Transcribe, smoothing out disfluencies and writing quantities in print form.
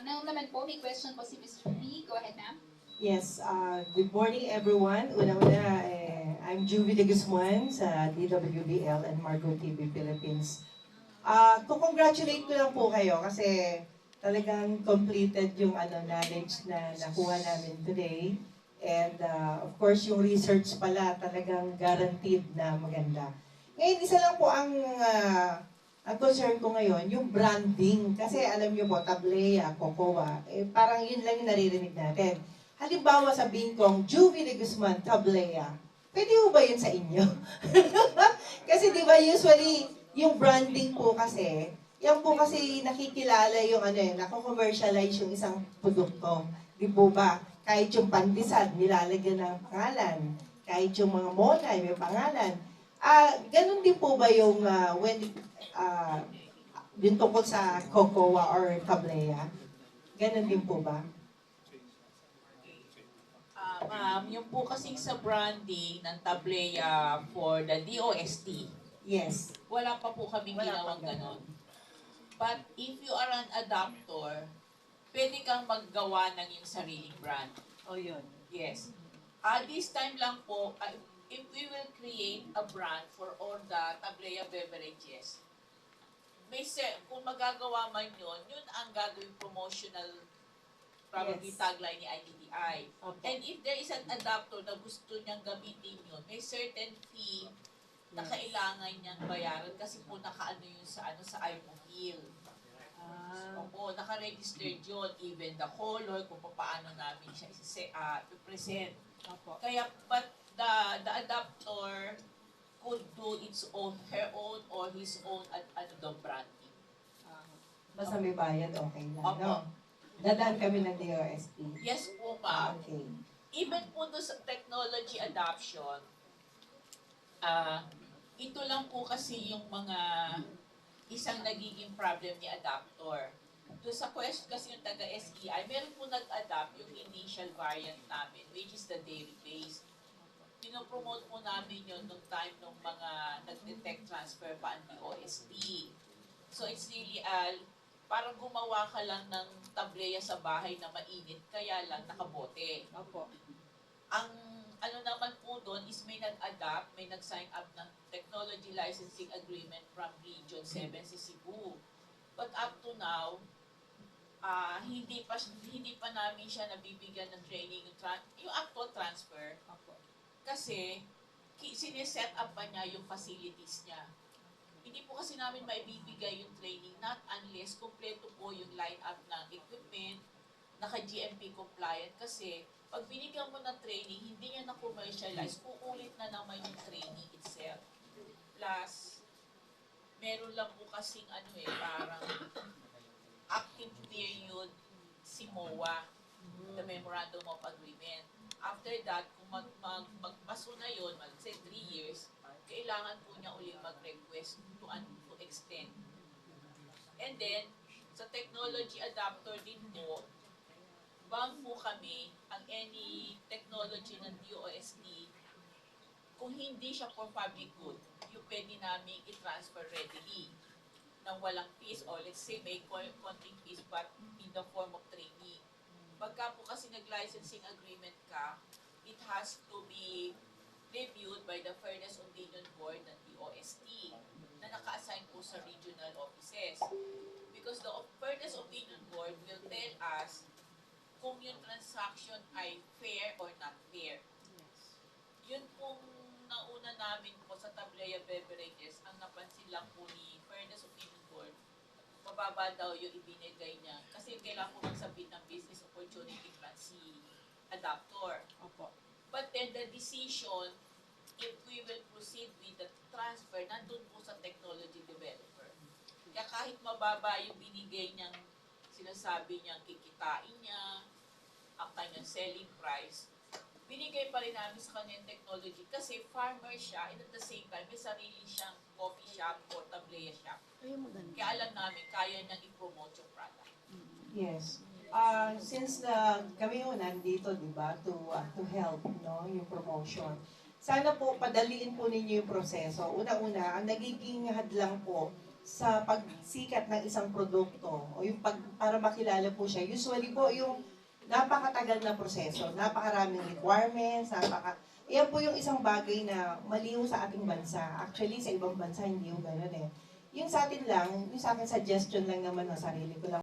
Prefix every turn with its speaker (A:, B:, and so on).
A: Ano naman po, may question po si Mr. V. Go ahead, ma'am.
B: Yes, good morning everyone. Una-una, I'm Juvie de Guzman sa DWDL and Margo TV Philippines. Kung-congratulate ko lang po kayo kasi talagang completed yung knowledge na nakuha namin today. And of course, yung research pala talagang guaranteed na maganda. Ngayon, isa lang po ang concern ko ngayon, yung branding. Kasi alam niyo po, Tablea, Cocoa, parang yun lang yung naririnig natin. Halimbawa sabihin kong, Juvie de Guzman, Tablea. Pwede mo ba yun sa inyo? Kasi di ba usually, yung branding po kasi, yan po kasi nakikilala yung nako-commercialize yung isang produkto. Di po ba? Kahit yung pandesal, nilalagyan ng pangalan. Kahit yung mga monay, may pangalan. Ganun din po ba yung uh, yung tungkol sa Cocoa or Tablea? Ganun din po ba?
C: Ma'am, yung po kasing sa branding ng Tableya for the DOST,
B: Yes.
C: wala pa po kaming ginawang ganon. But if you are an adapter, pwede kang maggawa ng yung sariling brand.
B: Oh, yun.
C: Yes. This time lang po, if we will create a brand for all the Tableya beverages, kung magagawa man yun ang gagawing promotional probably
B: Yes.
C: tagline ni ITTI.
B: Opo.
C: And if there is an adapter na gusto niyang gamitin yun, may certain fee na kailangan niyang bayaran kasi po nakaano yun sa iMobile. Opo, naka-registered yun, even the color, kung paano namin siya i-present. Kaya, but the adapter could do her own or his own branding.
B: Basta may bayad, okay lang,
C: Opo.
B: no? Dadaan kami ng DOST.
C: Yes po, ma'am.
B: Okay.
C: Even po doon sa technology adoption, ito lang po kasi yung mga isang nagiging problem ni adapter. Doon sa question kasi yung taga-SEI, meron po nag-adapt yung initial variant namin, which is the dairy-based. Pinopromote po namin yun nung time nung mga nag-detect transfer pa ang DOST. So it's really parang gumawa ka lang ng tableya sa bahay na mainit, kaya lang nakabote.
B: Opo.
C: Ang ano naman po doon is may nag-adapt, may nag-sign up ng technology licensing agreement from Region 7 sa Cebu. But up to now, hindi pa namin siya nabibigyan ng training yung actual transfer. Kasi sineset up pa niya yung facilities niya. Hindi po kasi namin maibibigay yung training not unless kompleto po yung line-up ng equipment, naka-GMP compliant kasi pag binigyan mo ng training, hindi niya na-commercialize, uulit na naman yung training itself. Plus, meron lang po kasing parang active period si MOA, the Memorandum of Agreement. After that, kung magpaso na yun, say 3 years, kailangan po niya ulit mag-request to extend. And then, sa technology adapter din po, bound po kami ang any technology ng DOST kung hindi siya for public good, yung pwede namin i-transfer readily nang walang fees or let's say may konting fees but in the form of training. Pagka po kasi nag-licensing agreement ka, it has to be reviewed by the Fairness Opinion Board ng DOST na naka-assign po sa regional offices. Because the Fairness Opinion Board will tell us kung yung transaction ay fair or not fair. Yun pong nauna namin po sa Tableya Beverages, ang napansin lang po ni Fairness Opinion Board, mababa daw yung ibinigay niya kasi kailangan po magsabit ng business opportunity plan si adapter.
B: Opo.
C: But then the decision, if we will proceed with the transfer, nandun po sa technology developer. Kaya kahit mababa yung binigay niyang sinasabi niyang kikitain niya, ang kanyang selling price, binigay pa rin namin sa kanyang technology kasi farmer siya and at the same time may sarili siyang coffee shop or tableya shop. Kaya alam namin, kaya niyang i-promote yung product.
B: Yes. Since kami ho nandito, di ba, to help, no, yung promotion. Sana po, padaliin po ninyo yung proseso. Una-una, ang nagiging hadlang po sa pagsikat ng isang produkto o yung para makilala po siya, usually po yung napakatagal na proseso, napakaraming requirements, Iyan po yung isang bagay na maliw sa ating bansa. Actually, sa ibang bansa, hindi yung gano'n eh. Yung sa atin lang, yung sa akin suggestion lang naman, no, sarili ko lang